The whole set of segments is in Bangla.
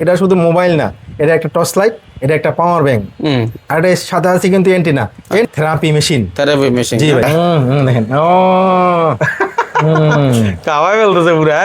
এটা শুধু মোবাইল না, এটা একটা টর্চ লাইট, এটা একটা পাওয়ার ব্যাংক, আর এর সাথে আছে কিন্তু অ্যান্টেনা, থেরাপি মেশিন। জি ভাই, দেখেন কাওয়াই বলতেছে পুরা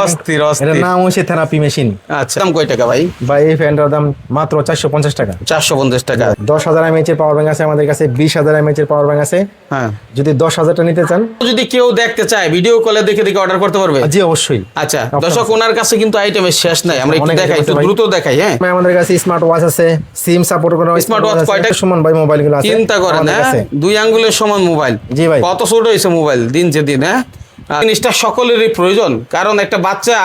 অস্থির এটার অস্থির। নাম হচ্ছে থেরাপি মেশিন। আচ্ছা, দাম কয় টাকা ভাই? ভাই এই ফ্যানটার দাম মাত্র 450 টাকা। 450 টাকা। 10,000 mAh এর পাওয়ার ব্যাংক আছে আমাদের কাছে, 20,000 mAh এর পাওয়ার ব্যাংক আছে। হ্যাঁ, যদি 10,000টা নিতে চান, যদি কেউ দেখতে চায় ভিডিও কলে দেখে দেখে অর্ডার করতে পারবে? জি অবশ্যই। আচ্ছা দর্শক, ওনার কাছে কিন্তু আইটেমের শেষ নাই, আমরা একটু অনেক দেখাই, একটু ভাই। দ্রুত দেখাই। হ্যাঁ, আমাদের কাছে স্মার্ট ওয়াচ আছে, সিম সাপোর্ট করা স্মার্ট ওয়াচ কয়টা? সমান ভাই মোবাইলগুলো আছে চিন্তা করেন, আমাদের হ্যাঁ, কাছে। 2 আঙ্গুলের সমান মোবাইল। জি ভাই। কত ছোট হয়েছে মোবাইল দিন যে দিন। হ্যাঁ, জিনিসটা সকলেরই প্রয়োজন, কারণ একটা বাচ্চা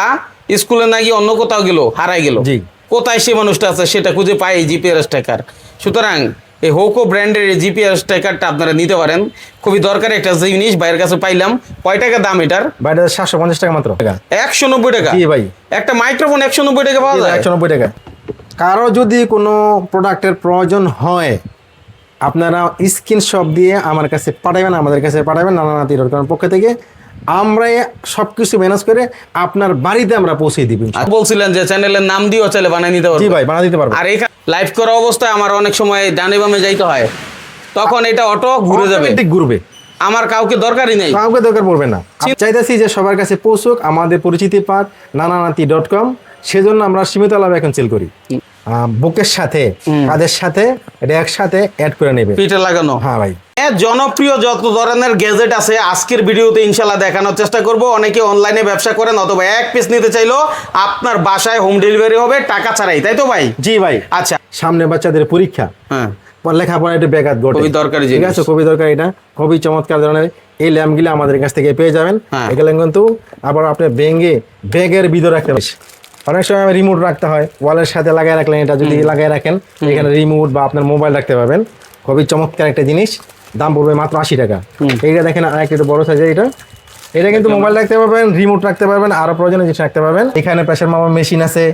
স্কুলে না গিয়ে অন্য কোথাও গেল, হারাই গেল, জি। কোথায় সে মানুষটা আছে সেটা খুঁজে পায় এই জিপিআরএস ট্র্যাকার। সুতরাং এই হোকো ব্র্যান্ডের এই জিপিআরএস ট্র্যাকারটা আপনারা নিতে পারেন, খুবই দরকারি একটা জিনিস, বাইরের কাছে পাইলাম। কয় টাকা দাম এটার? বাইরে 750 টাকা মাত্র। 190 টাকা। জি ভাই। একটা মাইক্রোফোন 190 টাকা পাওয়া যায়? 190 টাকা। কারো যদি কোনো প্রোডাক্টের প্রয়োজন হয়, আপনারা স্ক্রিনশট দিয়ে আমার কাছে পাঠাবেন, আমাদের কাছে পাঠাবেন, নানানাতি ডটকমের পক্ষ থেকে আমরা সবকিছু ম্যানেজ করে আপনার বাড়িতে আমরা পৌঁছে দিব। আর বলছিলেন যে চ্যানেলের নাম দিয়েও চাইলে বানিয়ে নিতে পারবো। জি ভাই, বানা দিতে পারবো। আর এখানে লাইভ করা অবস্থায় আমার অনেক সময় ডানে বামে যাইতে হয়, তখন এটা অটো ঘুরে যাবে, ঠিক ঘুরবে, আমার কাউকে দরকারই নেই। কাউকে দরকার পড়বে না। চাইতেছি যে সবার কাছে পৌঁছুক, আমাদের পরিচিতি পাক নানানাতি.com। সেজন্য আমরা সীমিত লাভ এখন সেল করি। বুকের সাথে, কাদের সাথে, এটা একসাথে অ্যাড করে নেবে, পিঠে লাগানো। হ্যাঁ ভাই। জনপ্রিয় যত ধরনের গ্যাজেট আছে আজকের ভিডিওতে ইনশাল্লাহ দেখানোর চেষ্টা করব। অনেকে অনলাইনে ব্যবসা করেন, অথবা এক পিস নিতে চাইলো আপনার বাসায় হোম ডেলিভারি হবে টাকা ছাড়াই, তাই তো ভাই? জি ভাই। আচ্ছা, সামনে বাচ্চাদের পরীক্ষা, হ্যাঁ, লেখাপড়া একটু ব্যাঘাত ঘটে, খুবই দরকারি ঠিক জিনিস। আছে, খুবই দরকারি। এটা খুবই চমৎকার ধরনের এই ল্যাম্পগুলো আমাদের কাছ থেকে পেয়ে যাবেন। হ্যাঁ। এগুলো কিন্তু আবার আপনি ব্যাগের ভিতরে রাখতে পারেন। অনেক সময় রিমোট রাখতে হয়, ওয়ালের সাথে লাগাই রাখলেন, এটা যদি লাগাই রাখেন এখানে রিমোট বা আপনার মোবাইল রাখতে পারবেন। খুবই চমৎকার একটা জিনিস, দাম পড়বে মাত্র 80 টাকা। এইটা দেখেন আর একটু বড় সাইজের, এটা কিন্তু মোবাইল রাখতে পারবেন, রিমোট রাখতে পারবেন, আরো প্রয়োজনীয় জিনিস রাখতে পারবেন। এখানে প্রেসার মাপার মেশিন আছে,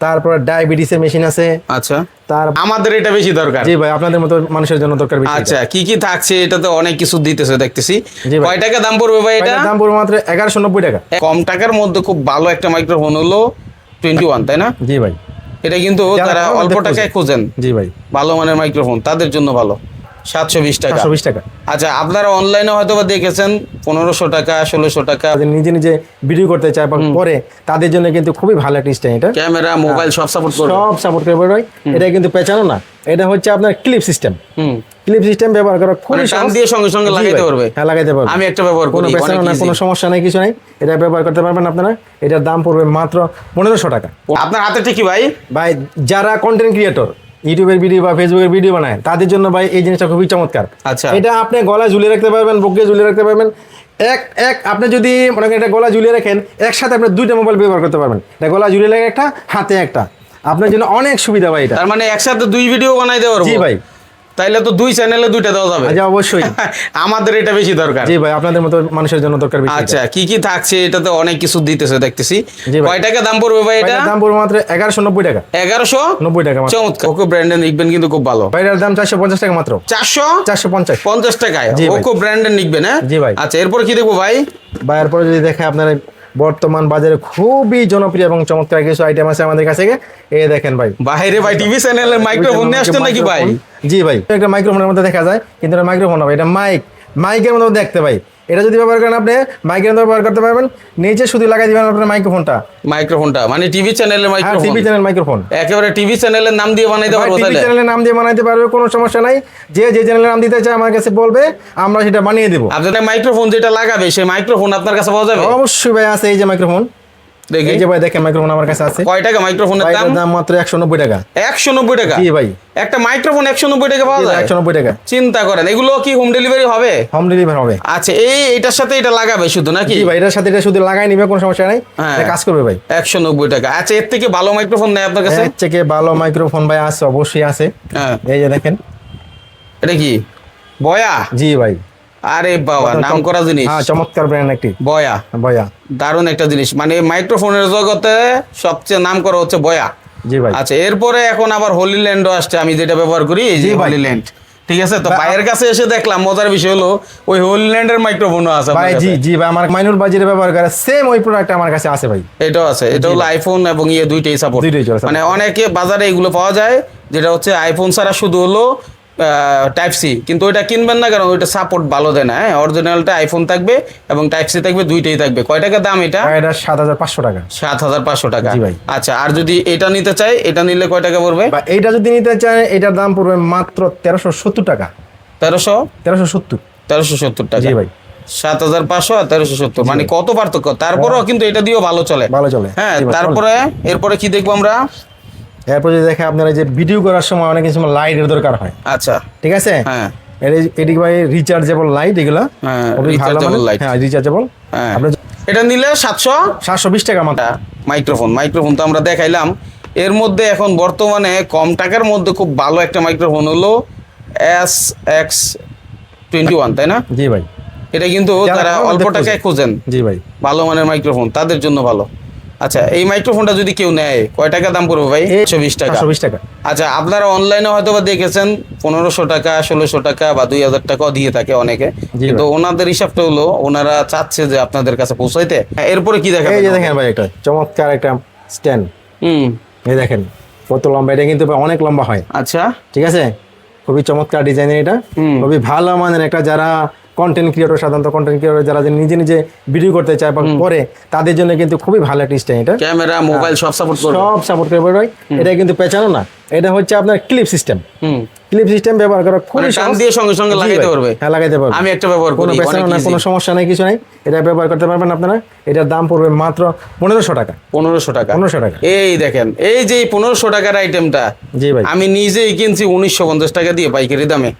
তারপরে ডায়াবেটিসের মেশিন আছে। আচ্ছা, তার আমাদের এটা বেশি দরকার। জি ভাই, আপনাদের মতো মানুষের জন্য দরকার বেশি। আচ্ছা, কি কি থাকছে? এটা তো অনেক কিছু দিতেছে দেখতেছি। জি ভাই। কয় টাকা দাম পড়বে ভাই এটা? দাম পড়বে মাত্র 1190 টাকা। কম টাকার মধ্যে খুব ভালো একটা মাইক্রোফোন হলো 21, তাই না? জি ভাই। এটা কিন্তু যারা অল্প টাকায় খোঁজেন, জি ভাই, ভালো মানের মাইক্রোফোন, তাদের জন্য ভালো। 720 টাকা। 720 টাকা। আচ্ছা, আপনারা অনলাইনে হয়তো বা দেখেছেন 1500 টাকা, 1600 টাকা। নিজে নিজে ভিডিও করতে চায় বা পরে, তাদের জন্য কিন্তু খুবই ভালো একটা স্ট্যান্ড। এটা ক্যামেরা, মোবাইল সব সাপোর্ট করে। সব সাপোর্ট করে ভাই। এটা কিন্তু পেঁচানো না, এটা হচ্ছে আপনার ক্লিপ সিস্টেম। ক্লিপ সিস্টেম ব্যবহার করা খুবই টান সহজ। দিয়ে সঙ্গে সঙ্গে জি লাগাইতে ভাই, পারবে। হ্যাঁ লাগাইতে পারবে। আমি একটা ব্যবহার কোনো করি, পেঁচানো অনেক না, easy। কোনো সমস্যা নাই, কিছু নাই। এটা ব্যবহার করতে পারবেন আপনারা। এটার দাম পড়বে মাত্র 1500 টাকা। আপনার হাতে কি ভাই? ভাই যারা কন্টেন্ট ক্রিয়েটর, ইউটিউবের ভিডিও বা ফেসবুকের ভিডিও বানায়, তাদের জন্য ভাই এই জিনিসটা খুবই চমৎকার। আচ্ছা। এটা আপনি গলায় ঝুলিয়ে রাখতে পারবেন, বুকে ঝুলিয়ে রাখতে পারবেন। আপনি যদি মনে করেন এটা গলা ঝুলিয়ে রাখেন, একসাথে আপনি 2টা মোবাইল ব্যবহার করতে পারবেন। এটা গলা ঝুলিয়ে রাখে একটা, হাতে একটা, আপনার জন্য অনেক সুবিধা ভাই এটা। তার মানে একসাথে 2 ভিডিও বানাইতে পারবো? জি ভাই। তাইলে তো 2 চ্যানেলে 2টা দেওয়া যাবে। আচ্ছা, অবশ্যই। আমাদের এটা বেশি দরকার। জি ভাই, আপনাদের মতো মানুষের জন্য দরকার বেশি। আচ্ছা, কি কি থাকছে? এটাতে অনেক কিছু দিতেছে দেখতেছি। জি ভাই। কয় টাকা দাম পড়বে ভাই এটা? এটার দাম পড়বে মাত্র 1190 টাকা। 1190 টাকা মাত্র। চমৎকার। ওকো ব্র্যান্ডের নিকবেন কিন্তু খুব ভালো। ভাইটার দাম 450 টাকা মাত্র। 450 টাকায় জি ভাই। ওকো ব্র্যান্ডের নিকবেন। হ্যাঁ জি ভাই। আচ্ছা, এরপর কি দেখবো ভাই? ভাই এরপরে যদি দেখে আপনার বর্তমান বাজারে খুবই জনপ্রিয় এবং চমৎকার কিছু আইটেম আছে আমাদের কাছে। এই দেখেন ভাই, বাইরে ভাই টিভি চ্যানেলের মাইক্রোফোন নিয়ে আসছেন নাকি ভাই? জি ভাই, একটা মাইক্রোফোনের মধ্যে দেখা যায়, কিন্তু এটা মাইক্রোফোন হবে, এটা মাইকের মধ্যে দেখতে ভাই। এটা যদি ব্যবহার করেন, আপনি মাইকের মধ্যে ব্যবহার করতে পারবেন। নিচে শুধু লাগাই দিবেন আপনার মাইক্রোফোনটা, মানে টিভি চ্যানেলের মাইক্রোফোন। টিভি চ্যানেল মাইক্রোফোন, একেবারে টিভি চ্যানেলের নাম দিয়ে বানাইতে পারবো টিভি তাহলে? চ্যানেলের নাম দিয়ে বানাইতে পারবে, কোনো সমস্যা নাই। যে চ্যানেলের নাম দিতে চায় আমার কাছে বলবে, আমরা সেটা বানিয়ে দেবো। আপনার মাইক্রোফোন যেটা লাগাবে সেই মাইক্রোফোন আপনার কাছে পাওয়া যাবে? অবশ্যই ভাই, আছে। এই যে মাইক্রোফোন, দেখি। এই যে ভাই দেখেন মাইক্রোফোন আমার কাছে আছে। কয় টাকা মাইক্রোফোনের দাম? দাম মাত্র 190 টাকা। 190 টাকা? জি ভাই। একটা মাইক্রোফোন 190 টাকা পাওয়া যায়? 190 টাকা। চিন্তা করেন, এগুলো কি হোম ডেলিভারি হবে? হোম ডেলিভারি হবে। আচ্ছা, এটার সাথে এটা লাগাবে শুধু নাকি? জি ভাই, এটার সাথে এটা শুধু লাগাই নিবে, কোনো সমস্যা নাই। হ্যাঁ। এটা কাজ করবে ভাই। 190 টাকা। আচ্ছা, এর থেকে ভালো মাইক্রোফোন নেই আপনার কাছে? এর থেকে ভালো মাইক্রোফোন ভাই আছে, অবশ্যই আছে। হ্যাঁ। এই যে দেখেন, এটা কি বয়া? জি ভাই। আরে বাবা, নাম করা জিনিস। হ্যাঁ, চমৎকার ব্র্যান্ড একটি বয়া। বয়া। দারুণ একটা জিনিস, মানে মাইক্রোফোনের জগতে সবচেয়ে নাম করা হচ্ছে বয়া। জি ভাই। আচ্ছা, এরপরে এখন আবার হোলি ল্যান্ডও আসছে, আমি যেটা ব্যবহার করি, এই যে জি ভাই। হোলি ল্যান্ড। ঠিক আছে, তো ভাইয়ের কাছে এসে দেখলাম মজার বিষয় হলো ওই হোলিল্যান্ডের মাইক্রোফোনও আছে ভাই আপনার জি কাছে। জি ভাই, আমার মাইনুল বাজিরে ব্যবহার করে সেম ওই প্রোডাক্ট আমার কাছে আছে ভাই। এটাও আছে, এটা হলো আইফোন এবং দুইটাই সাপোর্ট। দুইটাই চলে, মানে অনেকে বাজারে এগুলো পাওয়া যায় যেটা হচ্ছে আইফোন ছাড়া শুধু হলো টাইপ সি, কিন্তু ওইটা কিনবেন না কারণ ওইটা সাপোর্ট ভালো দেয় না। হ্যাঁ, অরিজিনালটা আইফোন থাকবে এবং টাইপ সি থাকবে, দুইটাই থাকবে। কয় টাকা দাম এটা? এটা 7,500 টাকা। 7,500 টাকা। জি ভাই। আচ্ছা, আর যদি এটা নিতে চাই, এটা নিলে কয় টাকা পড়বে? বা এইটা যদি নিতে চান এটার দাম পড়বে মাত্র 1370 টাকা। 1370 1370 টাকা। জি ভাই। 7,500 আর 1370, মানে কত পার্থক্য! তারপরেও কিন্তু এটা দিয়েও ভালো চলে। ভালো চলে। হ্যাঁ, জি ভাই, তারপরে এরপরে কি দেখবো আমরা? এরপর যদি দেখে আপনারা যে ভিডিও করার সময় অনেক সময় লাইটের দরকার হয়, আচ্ছা, ঠিক আছে? হ্যাঁ এটি ভাই রিচার্জেবল লাইট, এগুলা হ্যাঁ, খুবই ভালো rechargeable মানের। light। হ্যাঁ রিচার্জেবল। হ্যাঁ, আপনি এটা নিলে 720 টাকা মাত্র। মাইক্রোফোন তো আমরা দেখাইলাম। এর মধ্যে এখন বর্তমানে কম টাকার মধ্যে খুব ভালো একটা মাইক্রোফোন হলো SX21, তাই না? জি ভাই। এটা কিন্তু যারা যারা কমের অল্প মধ্যে টাকায় খোঁজেন জি ভাই। ভালো মানের মাইক্রোফোন, তাদের জন্য ভালো। আচ্ছা, এই মাইক্রোফোনটা যদি কেউ নেয় কয় টাকা দাম পড়বে ভাই? 120 টাকা। 720 টাকা। আচ্ছা, আপনারা অনলাইনে হয়তো বা দেখেছেন 1500 টাকা, 1600 টাকা বা 2000 টাকাও দিয়ে থাকে অনেকে, জি কিন্তু ওনাদের হিসাবটা হলো ওনারা চাচ্ছে যে আপনাদের কাছে পৌঁছাইতে। এরপরে কি এই যে দেখাবেন? দেখেন ভাই, একটা চমৎকার একটা স্ট্যান্ড। হুম, এই দেখেন কত লম্বা, এটা কিন্তু ভাই অনেক লম্বা হয়, আচ্ছা, ঠিক আছে? খুবই চমৎকার ডিজাইনের এটা। হুম। খুবই ভালো মানের একটা, যারা কন্টেন্ট ক্রিয়েটর, সাধারণত কন্টেন্ট ক্রিয়েটর যারা যে নিজে নিজে ভিডিও করতে চায় বা করে, তাদের জন্য কিন্তু খুবই ভালো একটা স্ট্যান্ড এটা। ক্যামেরা মোবাইল সব সাপোর্ট করবে। সব সাপোর্ট করে ভাই। এটা কিন্তু পেঁচানো না, এটা হচ্ছে আপনার ক্লিপ সিস্টেম। হুম, ক্লিপ সিস্টেম ব্যবহার করা খুবই মানে টান সহজ। দিয়ে সঙ্গে সঙ্গে জি লাগাইতে ভাই, পারবে। হ্যাঁ লাগাইতে পারবে। আমি একটা ব্যবহার কোনো করি, পেঁচানো অনেক না, easy। কোনো সমস্যা নাই, কিছু নাই। এটা ব্যবহার করতে পারবেন আপনারা। এটার দাম পড়বে মাত্র 1500 টাকা। 1500 টাকা। 1500 টাকা। এই দেখেন, এই যে 1500 টাকার আইটেমটা জি ভাই। আমি নিজেই কিনছি 1950 টাকা দিয়ে পাইকারি দামে,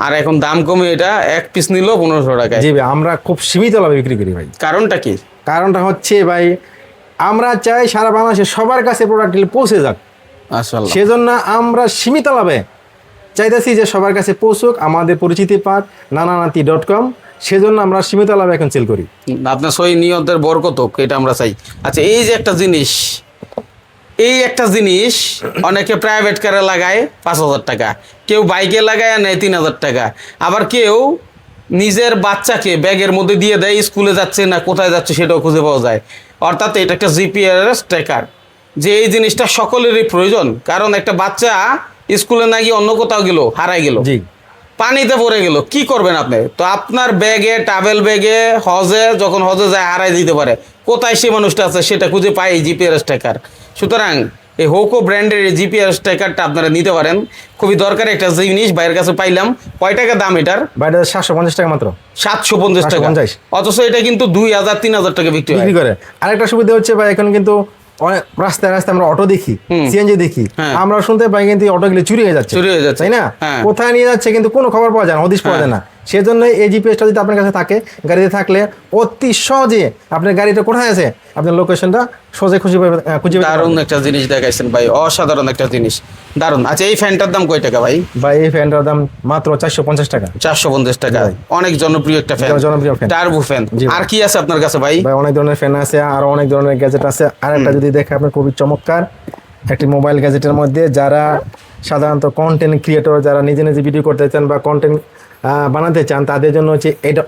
আর এখন দাম কমে এটা এক পিস নিল 1500 টাকায়। জি ভাই, আমরা খুব সীমিত লাভে বিক্রি করি ভাই। কারণটা কি? কারণটা হচ্ছে ভাই, আমরা চাই সারা বাংলাদেশে সবার কাছে প্রোডাক্ট পৌঁছে যাক, আসলে সেজন্য আমরা সীমিত লাভে চাইতেছি যে সবার কাছে পৌঁছুক, আমাদের পরিচিতি পাক nananati.com। সেজন্য আমরা সীমিত লাভে এখন সেল করি। আপনার সই নিয়তের বরকত হোক, এটা আমরা চাই। আচ্ছা, এই যে একটা জিনিস, এই একটা জিনিস অনেকে প্রাইভেট কারে লাগায় 5,000 টাকা, কেউ বাইকে লাগায় নেয় 3,000 টাকা, আবার কেউ নিজের বাচ্চাকে ব্যাগের মধ্যে দিয়ে দেয়, স্কুলে যাচ্ছে না কোথায় যাচ্ছে সেটাও খুঁজে পাওয়া যায়। অর্থাৎ এটা একটা জিপিএস ট্র্যাকার, যে এই জিনিসটা সকলেরই প্রয়োজন। কারণ একটা বাচ্চা স্কুলে না গিয়ে অন্য কোথাও গেল, হারাই গেল, জি পানিতে পড়ে গেল, কি করবেন আপনি? তো আপনার ব্যাগে, ট্রাভেল ব্যাগে, যখন হজে যায় হারাই দিতে পারে, কোথায় সে মানুষটা আছে সেটা খুঁজে পায় এই জিপিএস ট্র্যাকার। সুতরাং এই হোকো ব্র্যান্ডের এই জিপিএস ট্র্যাকারটা আপনারা নিতে পারেন, খুবই দরকারি একটা জিনিস। বাইরের কাছে পাইলাম। কয় টাকা দাম এটার? বাইরে 750 টাকা মাত্র 750 টাকা। 750। অথচ এটা কিন্তু 2,000 3,000 টাকা বিক্রি হয়। বিক্রি করে। আরেকটা সুবিধা হচ্ছে ভাই, এখন কিন্তু অনেক রাস্তায় রাস্তায় আমরা অটো দেখি, সিএনজি দেখি, হ্যাঁ। আমরা শুনতে পাই কিন্তু অটোগুলি চুরি হয়ে যাচ্ছে, চুরি হয়ে যাচ্ছে। তাই না? হ্যাঁ। কোথায় নিয়ে যাচ্ছে কিন্তু কোনো খবর পাওয়া যায় না, হদিশ পাওয়া যায় না। সেজন্য এই জিপিএসটা যদি আপনার কাছে থাকে, গাড়িতে থাকলে অতি সহজে আপনার গাড়িটা কোথায় আছে আপনার লোকেশনটা সহজে খুঁজে পেতে দারুণ পারবেন। একটা জিনিস দেখাইছেন ভাই, অসাধারণ একটা জিনিস, দারুণ। আচ্ছা, এই ফ্যানটার দাম কয় টাকা ভাই? ভাই এই ফ্যানটার দাম মাত্র 450 টাকা। 450 টাকা। অনেক জনপ্রিয় একটা ফ্যান, জনপ্রিয় ফ্যান। Turbo fan. জি ভাই। আর কি আছে আপনার কাছে ভাই? ভাই অনেক ধরনের ফ্যান আছে, আর অনেক ধরনের গ্যাজেট আছে। আর একটা যদি দেখে আপনার খুবই চমৎকার একটি মোবাইল গ্যাজেটের মধ্যে, যারা সাধারণত কন্টেন্ট ক্রিয়েটর, যারা নিজে নিজে ভিডিও করতে চান বা কন্টেন্ট বানাতে চান, তাদের জন্য হচ্ছে এটা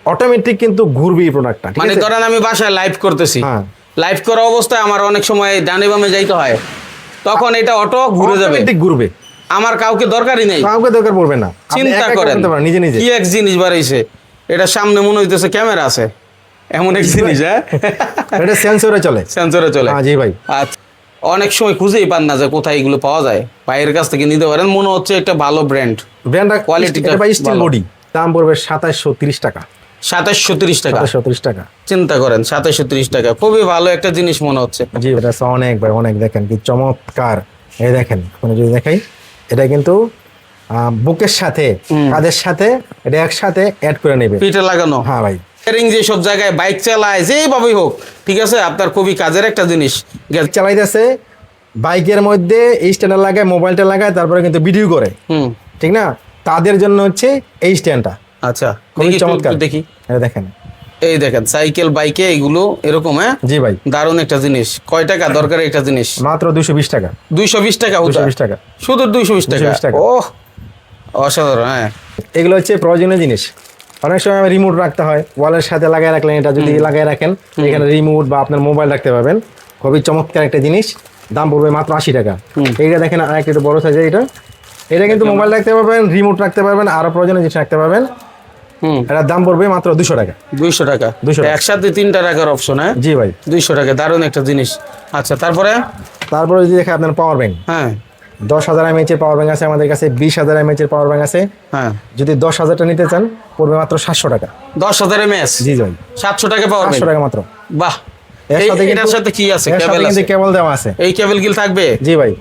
অটোমেটিক কিন্তু ঘুরবে এই প্রোডাক্টটা, ঠিক মানে আছে? ধরেন আমি বাসায় লাইভ করতেছি, হ্যাঁ। লাইভ করা অবস্থায় আমার অনেক সময় ডানে বামে যাইতে হয়, তখন এটা অটো ঘুরে যাবে, অটোমেটিক ঘুরবে, আমার কাউকে দরকারই নেই। কাউকে দরকার পড়বে না। আপনি চিন্তা একা একা করেন করতে পারেন নিজে নিজে। কি এক জিনিস বাড়াইছে। এটা সামনে মনে হইতেছে ক্যামেরা আছে, এমন এক জিনিস। হ্যাঁ, এটা সেন্সরে চলে। সেন্সরে চলে। হ্যাঁ জি ভাই। আচ্ছা, অনেক সময় খুঁজেই পান না যে কোথায় এগুলো পাওয়া যায়। ভাইয়ের কাছ থেকে নিতে পারেন, মনে হচ্ছে একটা ভালো ব্র্যান্ড। ব্র্যান্ডটা কোয়ালিটিটা এটা ভাই স্টিল ভালো। বডি, দাম পড়বে 2730 টাকা। 2730 টাকা। 2730 টাকা। চিন্তা করেন, 2730 টাকা, খুবই ভালো একটা জিনিস মনে হচ্ছে। জি এটা অনেক ভাই অনেক, দেখেন কি চমৎকার। এই দেখেন, আপনি যদি দেখাই, এটা কিন্তু বুকের সাথে কাদের সাথে এটা একসাথে অ্যাড করে নেবে, পিঠে লাগানো। হ্যাঁ ভাই। যে সব জায়গায় বাইক চালায় যেভাবেই হোক, ঠিক আছে, আপনার খুবই কাজের একটা জিনিস। চালাইতেছে বাইকের মধ্যে এই স্ট্যান্ডটা লাগায়, মোবাইলটা লাগায়, তারপরে কিন্তু ভিডিও করে, হুম, ঠিক না? তাদের জন্য হচ্ছে এই স্ট্যান্ডটা আচ্ছা, খুবই দেখি একটু, চমৎকার। একটু দেখি। এটা দেখেন, এই দেখেন সাইকেল বাইকে এগুলো এরকম। হ্যাঁ, জি ভাই, দারুণ একটা জিনিস। কয় টাকা দরকারি একটা জিনিস? মাত্র 220 টাকা। 220 টাকা। 220 টাকা। শুধু 220 টাকা। 220 টাকা। ওহ, অসাধারণ। হ্যাঁ, এগুলো হচ্ছে প্রয়োজনীয় জিনিস। অনেক সময় রিমোট রাখতে হয়, ওয়ালের সাথে লাগাই রাখলেন, এটা যদি লাগাই রাখেন এখানে রিমোট বা আপনার মোবাইল রাখতে পারবেন। খুবই চমৎকার একটা জিনিস, দাম পড়বে মাত্র 80 টাকা। এইটা দেখেন আরেকটা একটু বড় সাইজের, এটা কিন্তু মোবাইল রাখতে পারবেন, রিমোট রাখতে পারবেন, আরো প্রয়োজনীয় জিনিস রাখতে পারবেন। এটার দাম পড়বে মাত্র 200 টাকা। 200 টাকা, 200 টাকা। একসাথে 3টা রাখার অপশন। হ্যাঁ জি ভাই। 200 টাকা, দারুণ একটা জিনিস। আচ্ছা, তারপরে যদি দেখে আপনার পাওয়ার ব্যাংক, হ্যাঁ 10,000 mAh এর পাওয়ার ব্যাংক আছে আমাদের কাছে, 20,000 mAh এর পাওয়ার ব্যাংক আছে। হ্যাঁ, যদি 10,000টা নিতে চান পড়বে মাত্র 700 টাকা। 10,000 mAh। জি ভাই, 700 টাকা পাওয়ার 700 টাকা মাত্র। বাহ, এর সাথে এটার সাথে কি আছে? এর সাথে কেবল কিন্তু আছে, কেবল দেওয়া আছে। এই কেবল গিল থাকবে। জি ভাই,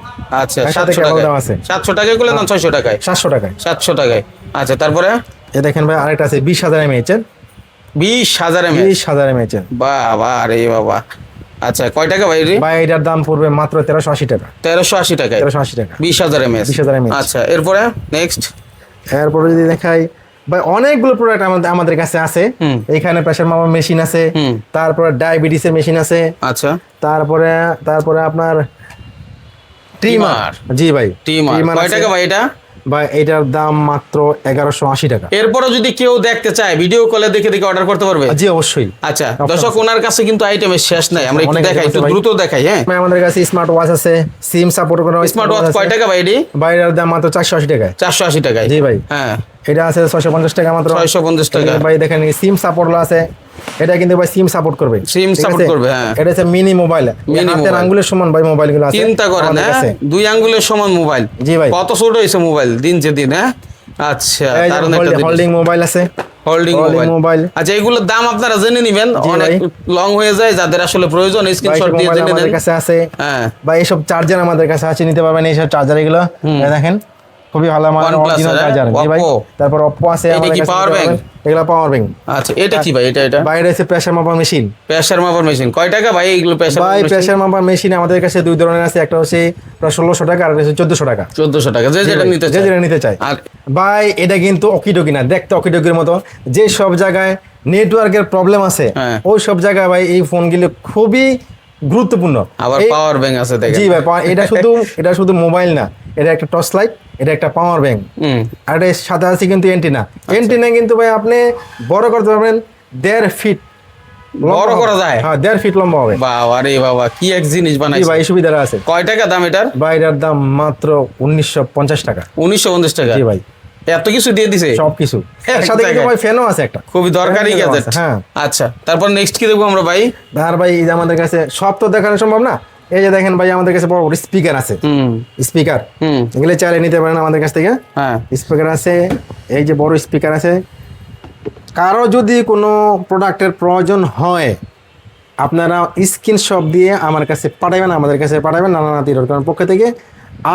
আচ্ছা, এর সাথে 700 কেবল টাকা দেওয়া আছে। 700 টাকায় করলে না 600 টাকায়? 700 টাকায়। 700 টাকায়। আচ্ছা, তারপরে এ দেখেন ভাই আরেকটা আছে 20,000 mAh এর। 20,000 mAh। 20,000 mAh এর। বাবা রে বাবা। আচ্ছা, কয় টাকা ভাই? ভাই এটার দাম পড়বে মাত্র 1380 টাকা। 1380 টাকায় 1380 টাকা। 20,000 mAh। 20,000 mAh। আচ্ছা, এরপরে নেক্সট। এরপরে যদি দেখাই ভাই অনেকগুলো প্রোডাক্ট আমাদের কাছে আছে। এখানে প্রেসার মাপার মেশিন আছে, তারপরে ডায়াবেটিসের মেশিন আছে, আচ্ছা, তারপরে আপনার ট্রিমার। জি ভাই, টিমার কয় টাকা ভাই এটা? ভাই এটার দাম মাত্র 1180 টাকা। এরপরে যদি কেউ দেখতে চায় ভিডিও কলে দেখে দেখে অর্ডার করতে পারবে? জি অবশ্যই। আচ্ছা, দর্শক ওনার কাছে কিন্তু আইটেমের শেষ নাই, আমরা একটু অনেক দেখাই, item একটু আছে ভাই। দ্রুত দেখাই। হ্যাঁ, আমাদের কাছে স্মার্ট ওয়াচ আছে, সিম সাপোর্ট করা স্মার্ট ওয়াচ কয় টাকা ভাই এটি? ভাই এটার দাম মাত্র 480 টাকায়। 480 টাকায়। জি ভাই। হ্যাঁ, এটা আছে 650 টাকা মাত্র। 650 টাকা। ভাই দেখেন সিম সাপোর্ট আছে, এটা কিন্তু ভাই সিম সাপোর্ট করবে। সিম ঠিক সাপোর্ট আছে? করবে, হ্যাঁ। এটা হচ্ছে মিনি মোবাইল, মিনি হাতের মোবাইল। আঙ্গুলের সমান ভাই মোবাইলগুলো আছে। চিন্তা করেন, আমাদের হ্যাঁ, কাছে। 2 আঙ্গুলের সমান মোবাইল। জি ভাই। কত ছোট হয়েছে মোবাইল দিন যে দিন। হ্যাঁ, আচ্ছা, এই যে দারুণ একটা জিনিস। হোল্ডিং মোবাইল আছে। Holding mobile. আচ্ছা, এগুলোর দাম আপনারা জেনে নেবেন, অনেক ভাই। লং হয়ে যায়, যাদের আসলে প্রয়োজন ভাই, স্ক্রিনশট এসব দিয়ে মোবাইল জেনে আমাদের নেন। কাছে আছে। হ্যাঁ, বা এইসব চার্জার আমাদের কাছে আছে, নিতে পারবেন এইসব চার্জার। এগুলো এই দেখেন খুবই ভালো মানের OnePlus অরিজিনাল এর, চার্জার। জি ভাই। Oppo। তারপর Oppo আছে এটা আমাদের কি কাছে, power নিতে bank? পারবেন। এগুলো পাওয়ার ব্যাংক। আচ্ছা, এটা কি ভাই? এটা বাইরে আছে প্রেসার মাপার মেশিন। প্রেসার মাপার মেশিন কয় টাকা ভাই এগুলো? ভাই প্রেসার মাপার মেশিন আমাদের কাছে দুই ধরনের আছে, একটা হচ্ছে প্রায় 1600 টাকা, আর একটা হচ্ছে 1400 টাকা। 1400 টাকা, যে যেটা নিতে যে চায়। যেটা নিতে চায়। আর ভাই এটা কিন্তু অকিডকি না, দেখতে অকিডকির মতো। যে সব জায়গায় নেটওয়ার্কের প্রবলেম আছে হ্যাঁ। ওই সব জায়গায় ভাই এই ফোনগুলো খুবই গুরুত্বপূর্ণ। আবার পাওয়ার ব্যাংক আছে দেখেন। জি ভাই, এটা শুধু মোবাইল না, এটা একটা টর্চ লাইট, এটা একটা পাওয়ার ব্যাংক। আর এর সাথে আছে কিন্তু অ্যান্টেনা। অ্যান্টেনা কিন্তু ভাই আপনি বড় করতে পারবেন 1.5 ফিট বড় করা যায়? হ্যাঁ, 1.5 ফিট লম্বা হবে। বাবা রে বাবা, কি এক জিনিস জি বানাইছে। ভাই, এই সুবিধাটা আছে। কয় টাকা দাম এটার? ভাই এটার দাম মাত্র 1950 টাকা। 1950 টাকা? জি ভাই, এত কিছু দিয়ে দিছে সবকিছু একসাথে। কিন্তু ভাই ফ্যানও আছে একটা, খুবই দরকারি ফ্যানও গ্যাজেট। আছে, হ্যাঁ। আচ্ছা, তারপর নেক্সট কি দেখবো আমরা ভাই? আর ভাই এই যে আমাদের কাছে সব তো দেখানো সম্ভব না। এই যে দেখেন ভাই আমাদের কাছে বড় বড় স্পিকার আছে। স্পিকার এগুলো চাইলে নিতে পারেন আমাদের কাছ থেকে। হ্যাঁ, স্পিকার আছে, এই যে বড় স্পিকার আছে। কারো যদি কোনো প্রোডাক্টের প্রয়োজন হয় আপনারা স্ক্রিনশট দিয়ে আমার কাছে পাঠাবেন, আমাদের কাছে পাঠাবেন, নানানাতি ডটকমের পক্ষ থেকে।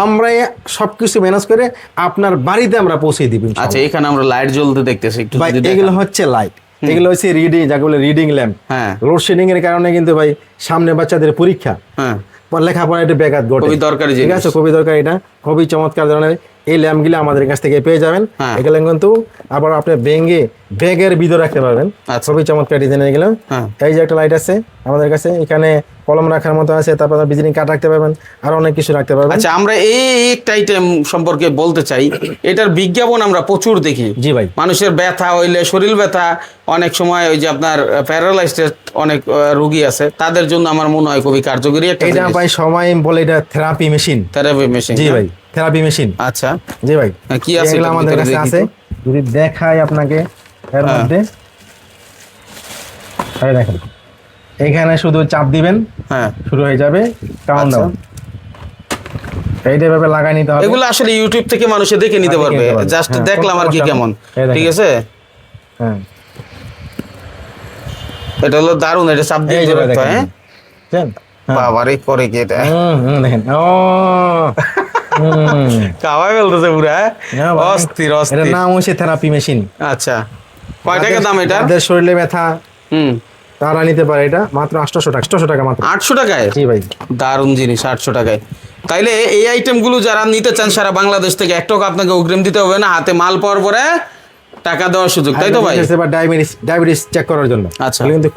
আমরা সব কিছু ম্যানেজ করে আপনার বাড়িতে আমরা পৌঁছে দিব। আচ্ছা, এখানে আমরা লাইট জ্বলতে দেখতেছি, একটু ভাই যদি দেখান। এগুলো হচ্ছে লাইট, এগুলো হচ্ছে রিডিং, যাকে বলে রিডিং ল্যাম্প। হ্যাঁ, লোডশেডিং এর কারণে কিন্তু ভাই সামনে বাচ্চাদের পরীক্ষা, হ্যাঁ, লেখাপড়া একটু ব্যাঘাত ঘটে। খুবই দরকারি ঠিক জিনিস। আছে, খুবই দরকারি। এটা খুবই চমৎকার ধরনের এই ল্যাম্পগুলো আমাদের কাছ থেকে পেয়ে যাবেন। হ্যাঁ। এগুলো কিন্তু আবার আপনি ব্যাগের ভিতরে রাখতে পারবেন। আচ্ছা। খুবই চমৎকার ডিজাইন এগুলো। হ্যাঁ। এই যে একটা লাইট আছে আমাদের কাছে, এখানে কলম রাখার মতো আছে, তারপর বিজলি কাঠ রাখতে পারবেন, আর অনেক কিছু রাখতে পারবেন। আচ্ছা, আমরা এই একটা আইটেম সম্পর্কে বলতে চাই, এটার বিজ্ঞাপন আমরা প্রচুর দেখি। জি ভাই। মানুষের ব্যথা হইলে, শরীর ব্যথা, অনেক সময় ওই যে আপনার প্যারালাইজড অনেক রোগী আছে, তাদের জন্য আমার মনে হয় খুবই কার্যকরী একটা এটা ভাই সবাই বলে এটা থেরাপি মেশিন। Therapy machine. জি ভাই, থেরাপি মেশিন। আচ্ছা, জি ভাই, হ্যাঁ, কি আছে এগুলো এটার আমাদের ভিতরে কাছে দেখি আছে। তো। যদি দেখাই আপনাকে এর হ্যাঁ। মধ্যে, এই দেখেন এখানে শুধু চাপ দিবেন, হ্যাঁ, শুরু হয়ে যাবে কাউন্টডাউন। এইটা ভাবে লাগাই নিতে হবে। এগুলো আসলে ইউটিউব থেকে মানুষে দেখে নিতে দেখে পারবে, নিতে পারবে। জাস্ট হ্যাঁ, দেখলাম আর কি কোনো কেমন। সমস্যা নেই। এই ঠিক দেখেন। আছে, হ্যাঁ, এটা হলো দারুণ, এটা চাপ দিয়ে এই যে ধরে ভাই রাখতে হয়, দেখেন। হ্যাঁ? বুঝছেন? হ্যাঁ। বাবারে করে কি এটা? দেখেন ও কাওয়াই বলতেছে পুরা, হ্যাঁ? হ্যাঁ ভাই। অস্থির এটার অস্থির। নাম হচ্ছে থেরাপি মেশিন। আচ্ছা, কয় টাকা দাম এটা? যাদের শরীরে ব্যথা হুম, তারা নিতে পারে। এটা মাত্র 800 টাকা, 800 টাকা মাত্র। 800 টাকায়? জি ভাই। দারুণ জিনিস, 800 টাকায়। তাইলে এই আইটেমগুলো যারা নিতে চান সারা বাংলাদেশ থেকে, এক টাকা আপনাকে অগ্রিম দিতে হবে না, হাতে মাল পাওয়ার পরে টাকা দেওয়ার সুযোগ, তাই তো ভাই? ডায়াবেটিস চেক করার জন্য। আচ্ছা। এগুলো কিন্তু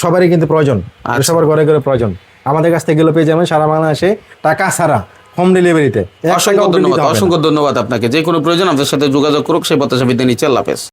সবারই কিন্তু প্রয়োজন, আচ্ছা। সবার ঘরে ঘরে প্রয়োজন। আমাদের কাছ থেকে এগুলো পেয়ে যাবেন সারা বাংলাদেশে টাকা ছাড়া, হোম ডেলিভারিতে। অসংখ্য ধন্যবাদ, অসংখ্য ধন্যবাদ আপনাকে। যে কোনো প্রয়োজন আপনার সাথে যোগাযোগ করুক, সেই প্রত্যাশা বিদ্যা নিচ্ছে। আল্লাহ হাফেজ।